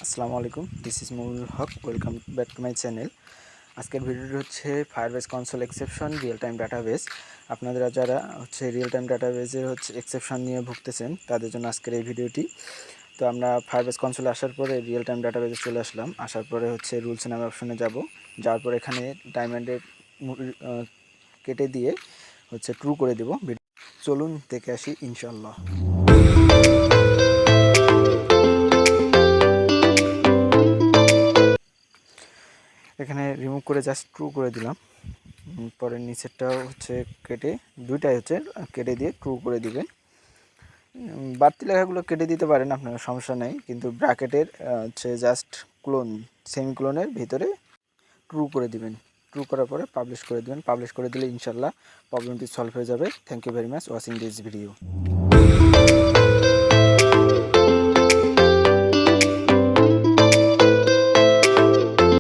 আসসালামু আলাইকুম, this is Mul Haq. Welcome back to my channel. আজকের ভিডিওটি হচ্ছে Firebase console exception real time database. আপনারা যারা রিয়েল টাইম ডাটাবেসের এক্সেপশন নিয়ে ভুগতেছেন তাদের জন্য আজকের এই ভিডিওটি। তো আমরা ফায়ারবেস কনসোলে আসার পরে রিয়েল টাইম ডাটাবেসে চলে আসলাম। আসার পরে রুলস নামে অপশনে যাব। যাওয়ার পর এখানে ডায়মন্ডের কেটে দিয়ে ট্রু করে দেব। চলুন দেখে আসি ইনশাল্লাহ। এখানে রিমুভ করে জাস্ট ট্রু করে দিলাম। পরে নিচেরটাও কেটে দুইটাই কেটে দিয়ে ট্রু করে দিবেন। বাড়তি লেখাগুলো কেটে দিতে পারেন, আপনার সমস্যা নেই, কিন্তু ব্র্যাকেটের জাস্ট সেমিক্লোনের ভিতরে ট্রু করে দিবেন। ট্রু করার পরে পাবলিশ করে দিবেন। পাবলিশ করে দিলে ইনশাল্লাহ প্রবলেমটি সলভ হয়ে যাবে। Thank you very much watching this video.